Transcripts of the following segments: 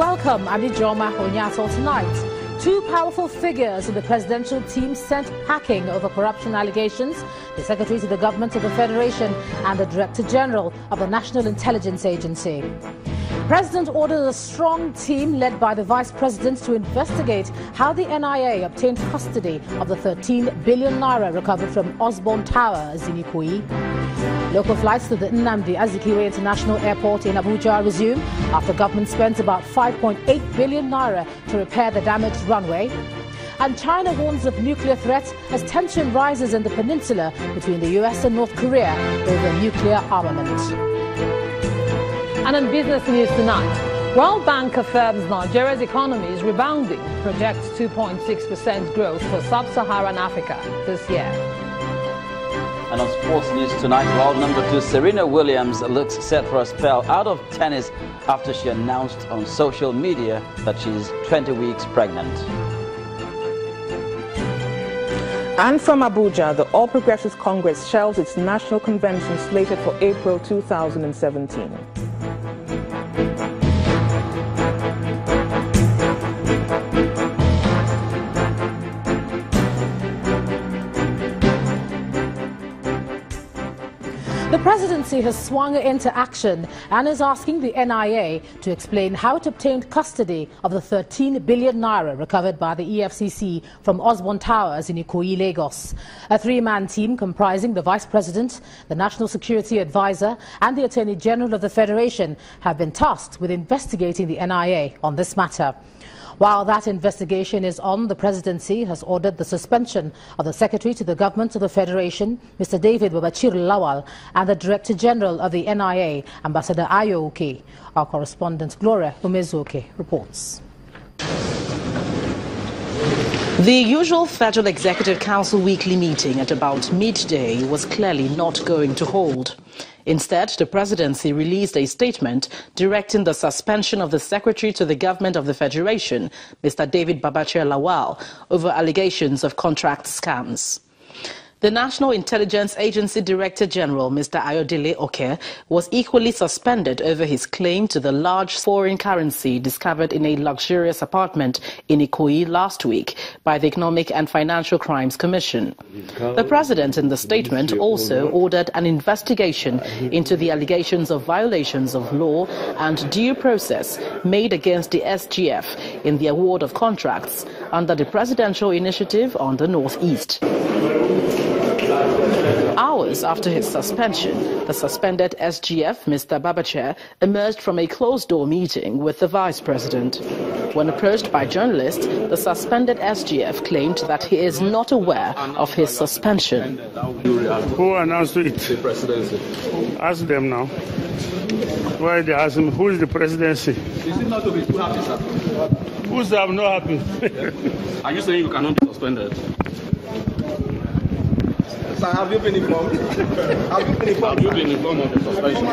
welcome Abijoma Onyato tonight. Two powerful figures in the presidential team sent packing over corruption allegations: the Secretary to the Government of the Federation and the Director General of the National Intelligence Agency. The President ordered a strong team led by the Vice President to investigate how the NIA obtained custody of the 13 billion naira recovered from Osborne Towers in Ikoyi. Local flights to the Nnamdi Azikiwe International Airport in Abuja resume after government spent about 5.8 billion naira to repair the damaged runway. And China warns of nuclear threats as tension rises in the peninsula between the US and North Korea over nuclear armament. And in business news tonight, World Bank affirms Nigeria's economy is rebounding, projects 2.6% growth for sub-Saharan Africa this year. And on sports news tonight, world number 2 Serena Williams looks set for a spell out of tennis after she announced on social media that she's 20 weeks pregnant. And from Abuja, the All Progressives Congress shelves its national convention slated for April 2017. The presidency has swung into action and is asking the NIA to explain how it obtained custody of the 13 billion naira recovered by the EFCC from Osborne Towers in Ikoyi, Lagos. A three-man team comprising the Vice President, the National Security Advisor and the Attorney General of the Federation have been tasked with investigating the NIA on this matter. While that investigation is on, the presidency has ordered the suspension of the Secretary to the Government of the Federation, Mr. David Babachir Lawal, and the Director General of the NIA, Ambassador Ayo Oke. Our correspondent Gloria Umezuoke reports. The usual Federal Executive Council weekly meeting at about midday was clearly not going to hold. Instead, the presidency released a statement directing the suspension of the Secretary to the Government of the Federation, Mr. David Babachir Lawal, over allegations of contract scams. The National Intelligence Agency Director General, Mr. Ayodele Oke, was equally suspended over his claim to the large foreign currency discovered in a luxurious apartment in Ikoyi last week by the Economic and Financial Crimes Commission. The President in the statement also ordered an investigation into the allegations of violations of law and due process made against the SGF in the award of contracts under the Presidential Initiative on the Northeast. Hours after his suspension, the suspended SGF, Mr. Babachir, emerged from a closed-door meeting with the Vice President. When approached by journalists, the suspended SGF claimed that he is not aware of his suspension. Who announced it? The presidency. Ask them now. Why they ask him, who is the presidency? Is it not to be too happy, sir? Who's I'm not happy? Are you saying you cannot be suspended? Sir, have you been informed? Have you been informed? Have you been informed of the suspension?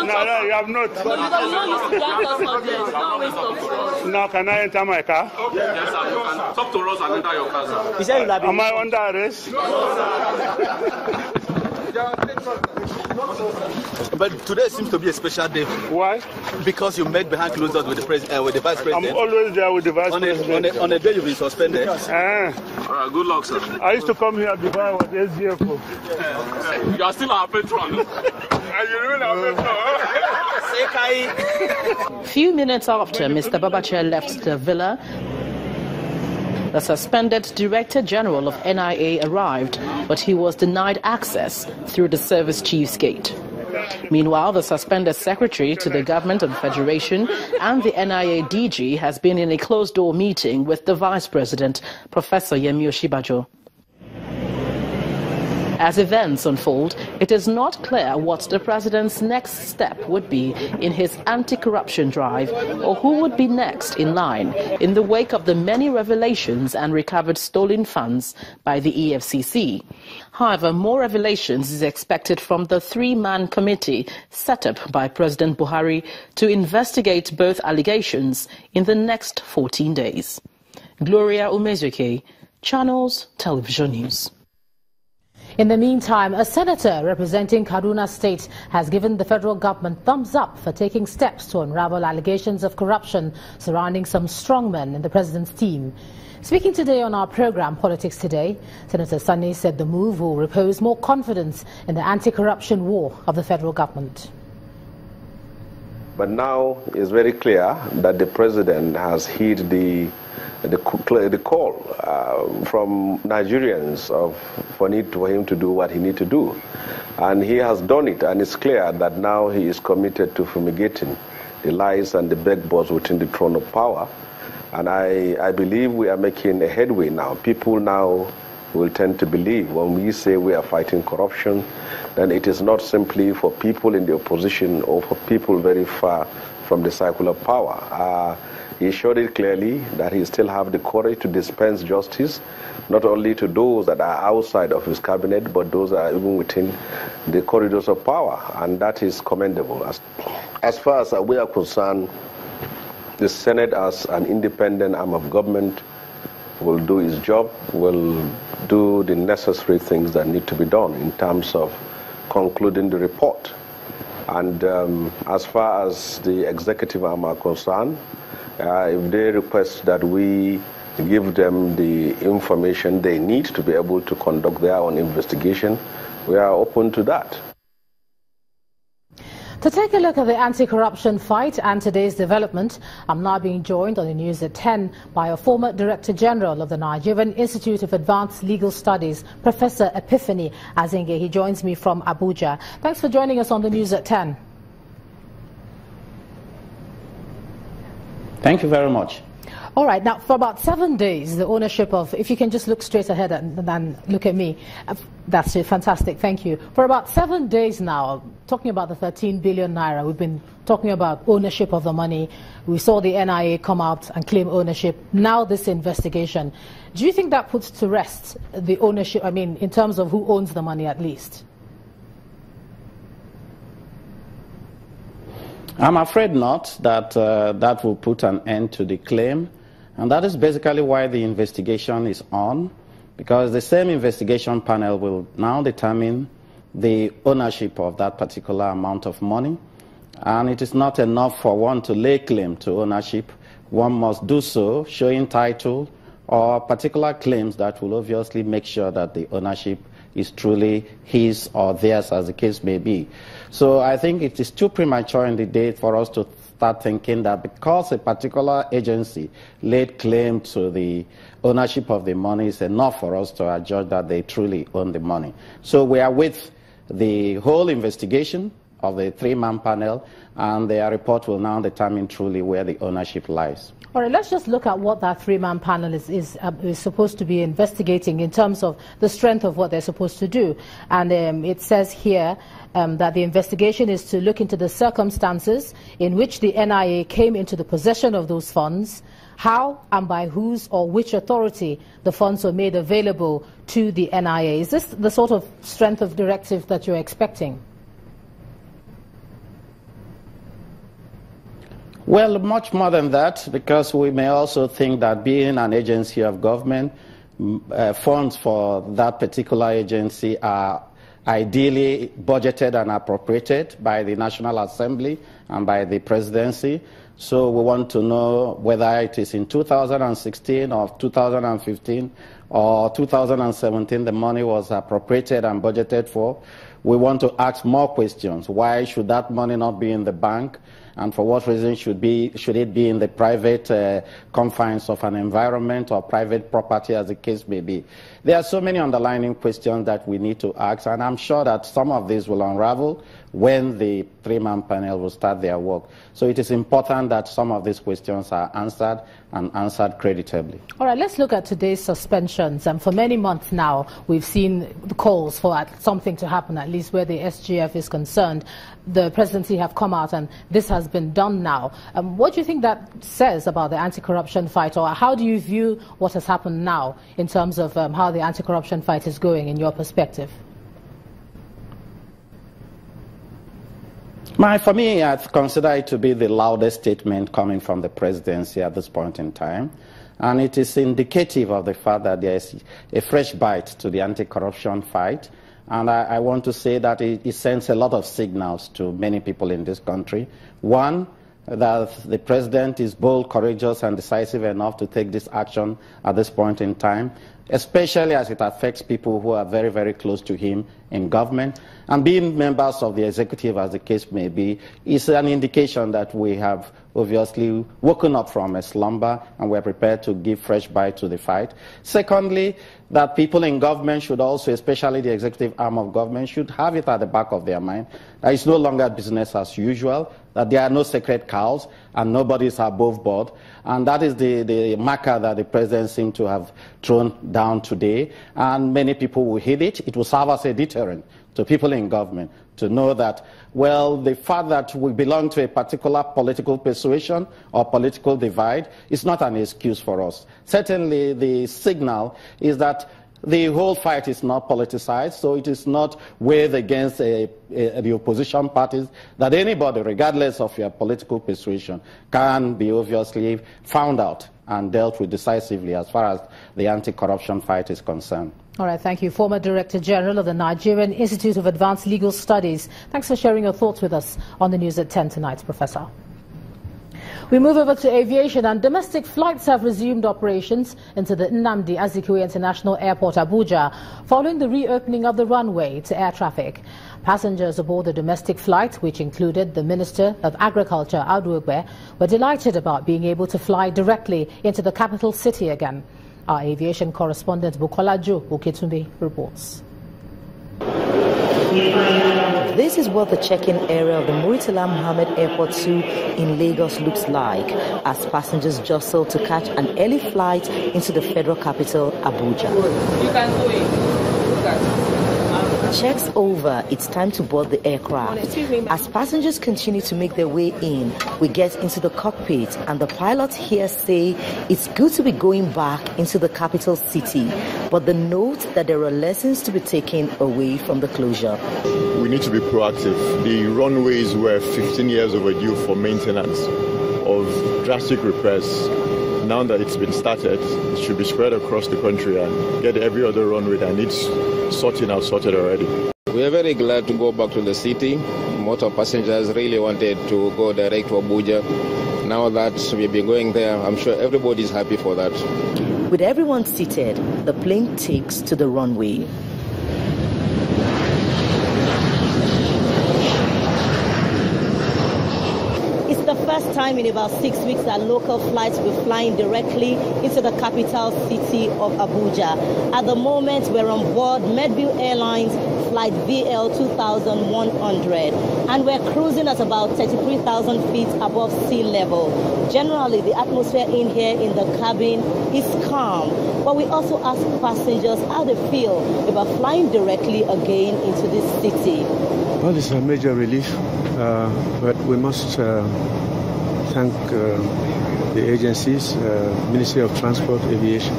No, you have not. Now, can I enter my car? Yes, sir. You can talk to us and enter your car, sir. Am I under arrest? But today seems to be a special day. Why? Because you met behind closed doors with the Vice President. I'm always there with the Vice President. On a day you've been suspended. All right, good luck, sir. I used to come here before I was SGF. You are still our patron. And you remain our patron. Few minutes after Mr. Babachir left the villa, the suspended Director General of NIA arrived, but he was denied access through the service chief's gate. Meanwhile, the suspended Secretary to the Government of the Federation and the NIA DG has been in a closed-door meeting with the Vice President, Professor Yemi Oshibajo. As events unfold, it is not clear what the President's next step would be in his anti-corruption drive or who would be next in line in the wake of the many revelations and recovered stolen funds by the EFCC. However, more revelations is expected from the three-man committee set up by President Buhari to investigate both allegations in the next 14 days. Gloria Umezuoke, Channels Television News. In the meantime, a senator representing Kaduna State has given the federal government thumbs up for taking steps to unravel allegations of corruption surrounding some strongmen in the president's team. Speaking today on our program, Politics Today, Senator Sunny said the move will repose more confidence in the anti-corruption war of the federal government. But now it's very clear that the president has heed the call from Nigerians for him to do what he needs to do. And he has done it, and it's clear that now he is committed to fumigating the lies and the backboards within the throne of power. And I believe we are making a headway now. People now will tend to believe when we say we are fighting corruption, then it is not simply for people in the opposition or for people very far from the cycle of power. He showed it clearly that he still have the courage to dispense justice, not only to those that are outside of his cabinet, but those that are even within the corridors of power, and that is commendable. As far as we are concerned, the Senate as an independent arm of government will do its job, will do the necessary things that need to be done in terms of concluding the report. And as far as the executive arm are concerned, if they request that we give them the information they need to be able to conduct their own investigation, we are open to that. To take a look at the anti-corruption fight and today's development, I'm now being joined on the news at 10 by a former Director General of the Nigerian Institute of Advanced Legal Studies, Professor Epiphany Azinge. He joins me from Abuja. Thanks for joining us on the news at 10. Thank you very much. All right, now for about 7 days, the ownership of, if you can just look straight ahead and then look at me, that's it, fantastic, thank you. For about 7 days now, talking about the 13 billion naira, we've been talking about ownership of the money. We saw the NIA come out and claim ownership. Now this investigation. Do you think that puts to rest the ownership, I mean, in terms of who owns the money at least? I'm afraid not, that that will put an end to the claim. And that is basically why the investigation is on, because the same investigation panel will now determine the ownership of that particular amount of money. And it is not enough for one to lay claim to ownership. One must do so, showing title or particular claims that will obviously make sure that the ownership is truly his or theirs, as the case may be. So I think it is too premature in the day for us to start thinking that because a particular agency laid claim to the ownership of the money is enough for us to adjudge that they truly own the money. So we are with the whole investigation of the three-man panel, and their report will now determine truly where the ownership lies. All right, let's just look at what that three-man panel is supposed to be investigating in terms of the strength of what they're supposed to do. And it says here that the investigation is to look into the circumstances in which the NIA came into the possession of those funds, how and by whose or which authority the funds were made available to the NIA. Is this the sort of strength of directive that you're expecting? Well, much more than that, because we may also think that being an agency of government, funds for that particular agency are ideally budgeted and appropriated by the National Assembly and by the presidency. So we want to know whether it is in 2016 or 2015 or 2017 the money was appropriated and budgeted for. We want to ask more questions. Why should that money not be in the bank? And for what reason should it be in the private confines of an environment or private property, as the case may be? There are so many underlying questions that we need to ask, and I'm sure that some of these will unravel when the three-man panel will start their work. So it is important that some of these questions are answered and answered creditably. All right, let's look at today's suspensions. And for many months now, we've seen the calls for something to happen, at least where the SGF is concerned. The presidency have come out, and this has been done now. What do you think that says about the anti-corruption fight, or how do you view what has happened now in terms of how the anti-corruption fight is going in your perspective? For me, I consider it to be the loudest statement coming from the presidency at this point in time. And it is indicative of the fact that there is a fresh bite to the anti-corruption fight. And I want to say that it sends a lot of signals to many people in this country. One, that the president is bold, courageous, and decisive enough to take this action at this point in time, especially as it affects people who are very, very close to him in government. And being members of the executive, as the case may be, is an indication that we have obviously woken up from a slumber and we're prepared to give fresh bite to the fight. Secondly, that people in government should also, especially the executive arm of government, should have it at the back of their mind that it's no longer business as usual, that there are no sacred cows and nobody is above board. And that is the marker that the president seemed to have thrown down today. And many people will heed it. It will serve as a deterrent to people in government to know that, well, the fact that we belong to a particular political persuasion or political divide is not an excuse for us. Certainly, the signal is that the whole fight is not politicized, so it is not weighed against the opposition parties, that anybody, regardless of your political persuasion, can be obviously found out and dealt with decisively as far as the anti-corruption fight is concerned. All right, thank you. Former Director General of the Nigerian Institute of Advanced Legal Studies. Thanks for sharing your thoughts with us on the news at 10 tonight, Professor. We move over to aviation, and domestic flights have resumed operations into the Nnamdi Azikiwe International Airport, Abuja, following the reopening of the runway to air traffic. Passengers aboard the domestic flight, which included the Minister of Agriculture, Audu Egbe, were delighted about being able to fly directly into the capital city again. Our aviation correspondent Bukola Oketunbi reports. This is what the check-in area of the Muritala Muhammed Airport 2 in Lagos looks like as passengers jostle to catch an early flight into the federal capital, Abuja. You can do it. Checks over, it's time to board the aircraft. As passengers continue to make their way in, we get into the cockpit and the pilots here say it's good to be going back into the capital city, but they note that there are lessons to be taken away from the closure. We need to be proactive. The runways were 15 years overdue for maintenance of drastic repairs. Now that it's been started, it should be spread across the country and get every other runway that needs sorted already. We are very glad to go back to the city. Motor passengers really wanted to go direct to Abuja. Now that we've been going there, I'm sure everybody's happy for that. With everyone seated, the plane takes to the runway. First time in about 6 weeks that local flights will be flying directly into the capital city of Abuja. At the moment, we're on board Medview Airlines flight VL 2100, and we're cruising at about 33,000 feet above sea level. Generally, the atmosphere in here in the cabin is calm, but we also ask passengers how they feel about flying directly again into this city. Well, it's a major relief, but we must thank the agencies, Ministry of Transport, Aviation,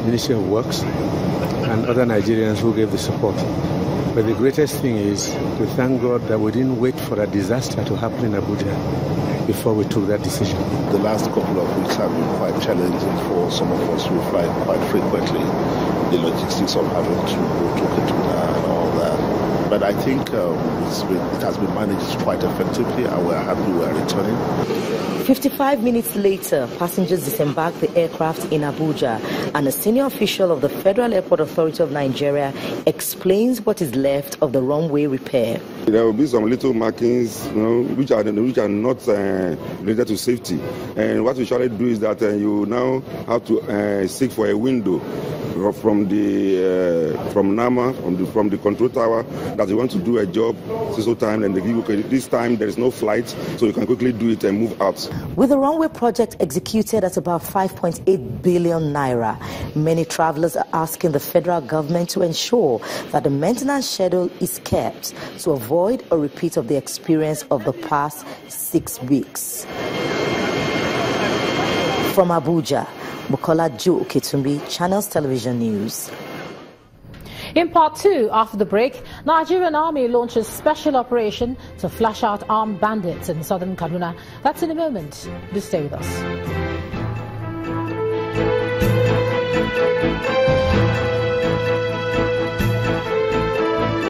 Ministry of Works, and other Nigerians who gave the support. But the greatest thing is to thank God that we didn't wait for a disaster to happen in Abuja before we took that decision. The last couple of weeks have been quite challenging for some of us who fly quite frequently. The logistics of having to go to Kaduna and all that. But I think it has been managed quite effectively, and we're happy we're returning. 55 minutes later, passengers disembarked the aircraft in Abuja, and a senior official of the Federal Airport Authority of Nigeria explains what is left of the runway repair. There will be some little markings, which are not related to safety. And what we usually do is that you now have to seek for a window from NAMA, from the control tower, that you want to do a job so time, and they give you, okay, this time there is no flight, so you can quickly do it and move out. With the runway project executed at about 5.8 billion naira, many travelers are asking the federal government to ensure that the maintenance schedule is kept to avoid a repeat of the experience of the past 6 weeks. From Abuja, Bukola Oketunbi, Channels Television News. In part 2, after the break, Nigerian Army launches special operation to flush out armed bandits in southern Kaduna. That's in a moment. Do stay with us.